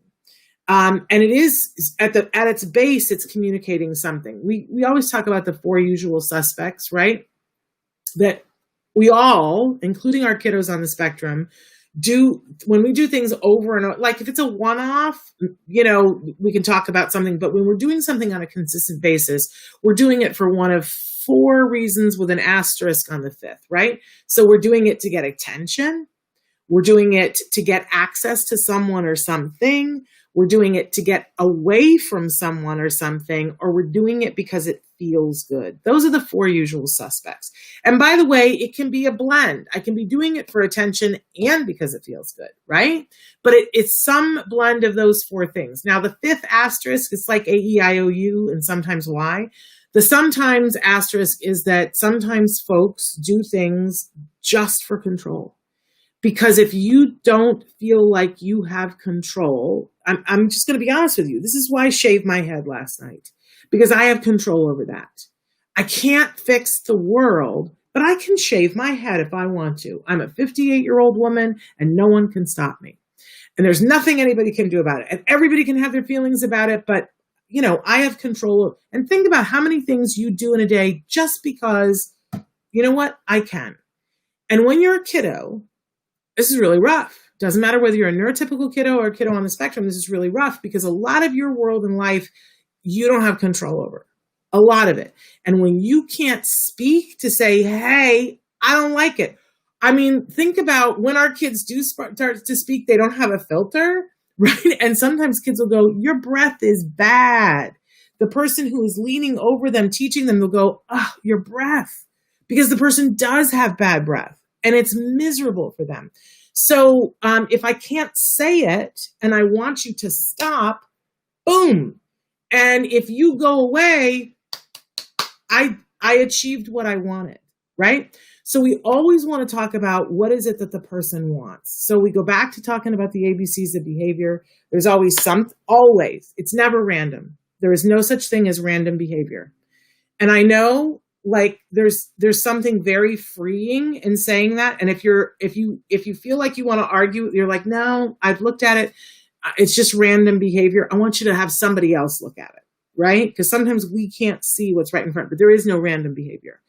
And it is at its base, it's communicating something. We always talk about the 4 usual suspects, right? That we all, including our kiddos on the spectrum, do when we do things over and over. Like, if it's a one-off, we can talk about something, but when we're doing something on a consistent basis, we're doing it for one of 4 reasons with an asterisk on the 5th, right? So we're doing it to get attention. We're doing it to get access to someone or something. We're doing it to get away from someone or something, or we're doing it because it feels good. Those are the 4 usual suspects. And by the way, it can be a blend. I can be doing it for attention and because it feels good, right? But it's some blend of those 4 things. Now, the 5th asterisk is like A-E-I-O-U and sometimes Y. The sometimes asterisk is that sometimes folks do things just for control. Because if you don't feel like you have control, I'm just going to be honest with you. This is why I shaved my head last night, because I have control over that. I can't fix the world, but I can shave my head if I want to. I'm a 58-year-old woman and no one can stop me. And there's nothing anybody can do about it. And everybody can have their feelings about it, but I have control. And think about how many things you do in a day just because, you know what, I can. And when you're a kiddo, this is really rough. Doesn't matter whether you're a neurotypical kiddo or a kiddo on the spectrum, this is really rough because a lot of your world in life, you don't have control over. A lot of it. And when you can't speak to say, hey, I don't like it. I mean, think about when our kids do start to speak, they don't have a filter, right? And sometimes kids will go, your breath is bad. The person who is leaning over them, teaching them, will go, oh, your breath. Because the person does have bad breath and it's miserable for them. So if I can't say it and I want you to stop, boom. And if you go away, I achieved what I wanted, right? So we always want to talk about what is it that the person wants. So we go back to talking about the ABCs of behavior. There's always it's never random. There is no such thing as random behavior. And I know there's something very freeing in saying that. And if you feel like you want to argue, you're like, no, I've looked at it. It's just random behavior. I want you to have somebody else look at it. Right? Because sometimes we can't see what's right in front, but there is no random behavior.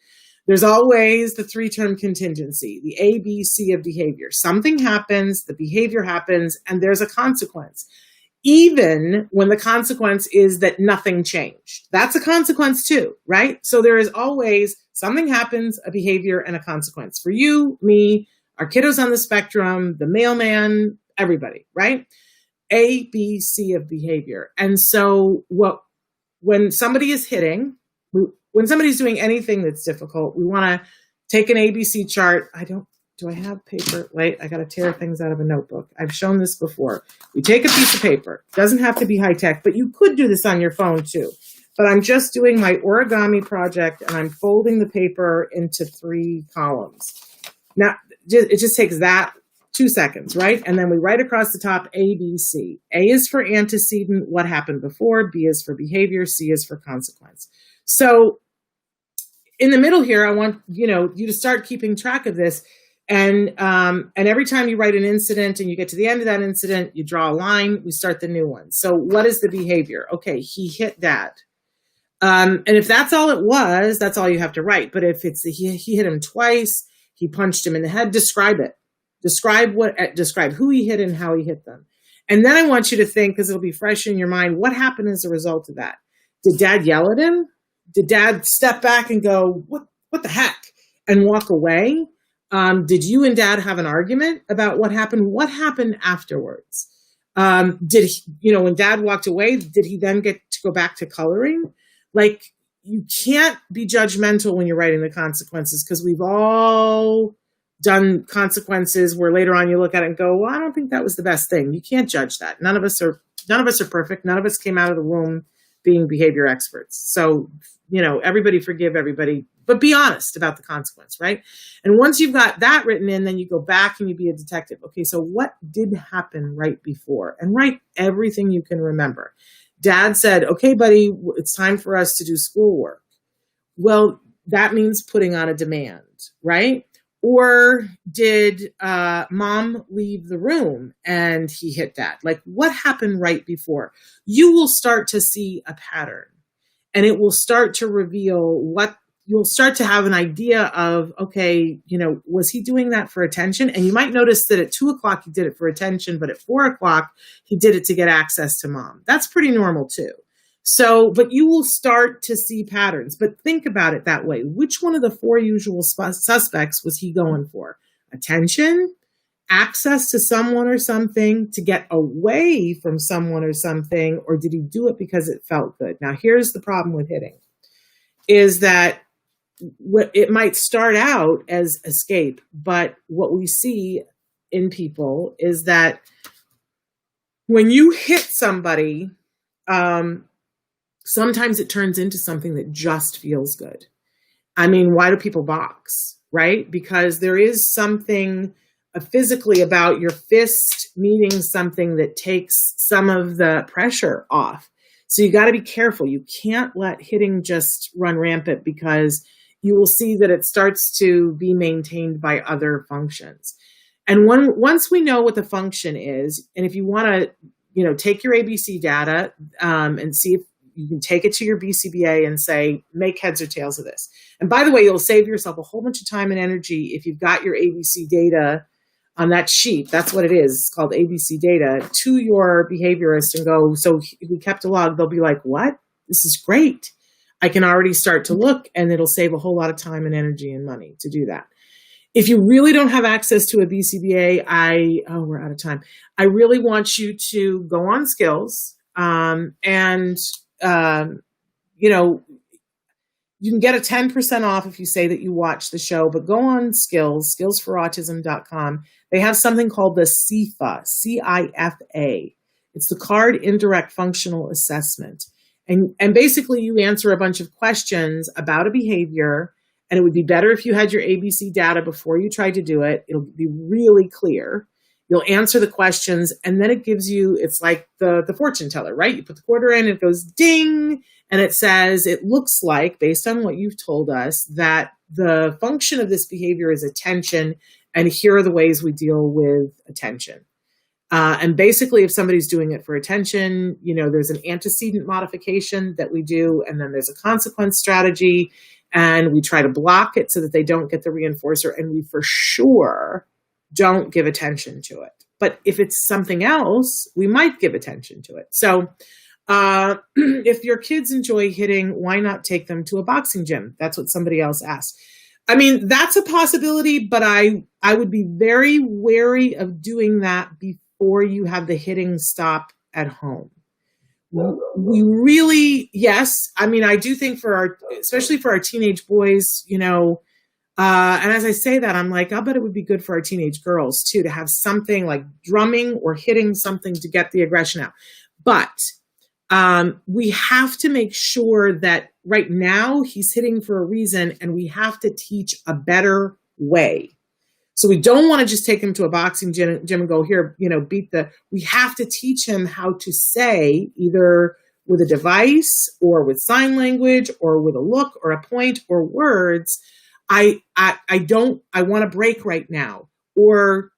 There's always the 3-term contingency, the ABC of behavior. Something happens, the behavior happens, and there's a consequence. Even when the consequence is that nothing changed. That's a consequence too, right? So there is always something happens, a behavior, and a consequence. For you, me, our kiddos on the spectrum, the mailman, everybody, right? ABC of behavior. And so when somebody is when somebody's doing anything that's difficult, we want to take an ABC chart. Do I have paper? Wait, I got to tear things out of a notebook. I've shown this before. We take a piece of paper. It doesn't have to be high tech, but you could do this on your phone too. But I'm just doing my origami project and I'm folding the paper into 3 columns. Now, it just takes that 2 seconds, right? And then we write across the top A, B, C. A is for antecedent, what happened before. B is for behavior. C is for consequence. So in the middle here, I want you to start keeping track of this. And every time you write an incident and you get to the end of that incident, you draw a line, we start the new one. So what is the behavior? Okay, he hit Dad. And if that's all it was, that's all you have to write. But if it's he hit him twice, he punched him in the head, describe it. Describe who he hit and how he hit them. And then I want you to think, because it'll be fresh in your mind, what happened as a result of that? Did Dad yell at him? Did Dad step back and go, what the heck? And walk away? Did you and Dad have an argument about what happened? What happened afterwards? When Dad walked away, did he then get to go back to coloring? You can't be judgmental when you're writing the consequences, because we've all done consequences where later on you look at it and go, well, I don't think that was the best thing. You can't judge that. None of us are perfect. None of us came out of the womb being behavior experts. So, everybody forgive everybody, but be honest about the consequence, right? And once you've got that written in, then you go back and you be a detective. Okay, so what did happen right before? And write everything you can remember. Dad said, okay, buddy, it's time for us to do schoolwork. Well, that means putting on a demand, right? Or did Mom leave the room and he hit Dad? What happened right before? You will start to see a pattern, and it will start to reveal you'll start to have an idea of, okay, was he doing that for attention? And you might notice that at 2:00 he did it for attention, but at 4:00 he did it to get access to Mom. That's pretty normal too. So, but you will start to see patterns, but think about it that way. Which one of the 4 usual suspects was he going for? Attention, access to someone or something, to get away from someone or something, or did he do it because it felt good? Now, here's the problem with hitting, is that it might start out as escape, but what we see in people is that when you hit somebody, sometimes it turns into something that just feels good. I mean, why do people box, right? Because there is something physically about your fist meeting something that takes some of the pressure off. So you got to be careful. You can't let hitting just run rampant, because you will see that it starts to be maintained by other functions. And once we know what the function is, and if you want to, take your ABC data and see if you can take it to your BCBA and say, make heads or tails of this. And by the way, you'll save yourself a whole bunch of time and energy if you've got your ABC data on that sheet. That's what it is. It's called ABC data, to your behaviorist and go, so if we kept a log, they'll be like, what? This is great. I can already start to look, and it'll save a whole lot of time and energy and money to do that. If you really don't have access to a BCBA, we're out of time. I really want you to go on Skills, you can get a 10% off if you say that you watch the show, but go on Skills, skillsforautism.com. They have something called the CIFA, C-I-F-A. It's the Card Indirect Functional Assessment. And basically you answer a bunch of questions about a behavior, and it would be better if you had your ABC data before you tried to do it. It'll be really clear. You'll answer the questions, and then it gives you, it's like the fortune teller, right? You put the quarter in, it goes ding, and it says, it looks like, based on what you've told us, that the function of this behavior is attention, and here are the ways we deal with attention. And basically, if somebody's doing it for attention, there's an antecedent modification that we do, and then there's a consequence strategy, and we try to block it so that they don't get the reinforcer, and we for sure don't give attention to it. But if it's something else, we might give attention to it. So if your kids enjoy hitting, why not take them to a boxing gym? That's what somebody else asked. I mean, that's a possibility, but I would be very wary of doing that before you have the hitting stop at home. We really, yes. I mean, I do think especially for our teenage boys, and as I say that, I'm like, I'll bet it would be good for our teenage girls too, to have something like drumming or hitting something to get the aggression out. But we have to make sure that right now he's hitting for a reason, and we have to teach a better way. So we don't want to just take him to a boxing gym and go, here, we have to teach him how to say, either with a device or with sign language or with a look or a point or words, I want to break right now. Or,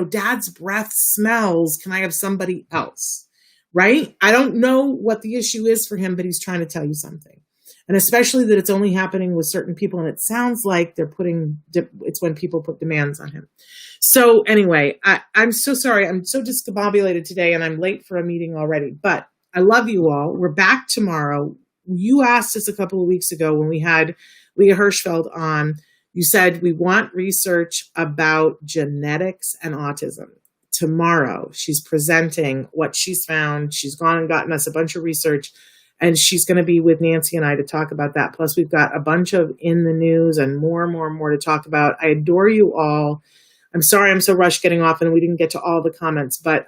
dad's breath smells. Can I have somebody else? Right? I don't know what the issue is for him, but he's trying to tell you something. And especially that it's only happening with certain people. And it sounds like it's when people put demands on him. So anyway, I'm so sorry. I'm so discombobulated today, and I'm late for a meeting already, but I love you all. We're back tomorrow. You asked us a couple of weeks ago when we had Leah Hirschfeld on, you said we want research about genetics and autism. Tomorrow, she's presenting what she's found. She's gone and gotten us a bunch of research, and she's going to be with Nancy and I to talk about that. Plus, we've got a bunch of in the news and more to talk about. I adore you all. I'm sorry I'm so rushed getting off and we didn't get to all the comments, but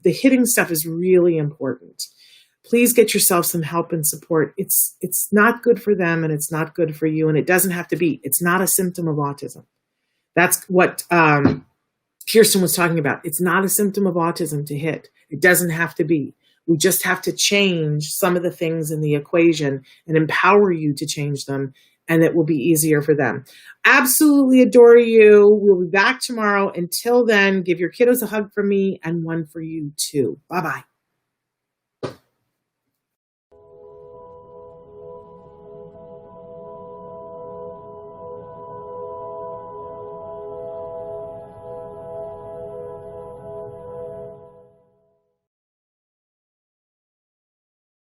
the hitting stuff is really important. Please get yourself some help and support. It's not good for them, and it's not good for you, and it doesn't have to be. It's not a symptom of autism. That's what Kirsten was talking about. It's not a symptom of autism to hit. It doesn't have to be. We just have to change some of the things in the equation and empower you to change them, and it will be easier for them. Absolutely adore you. We'll be back tomorrow. Until then, give your kiddos a hug from me and one for you too. Bye-bye.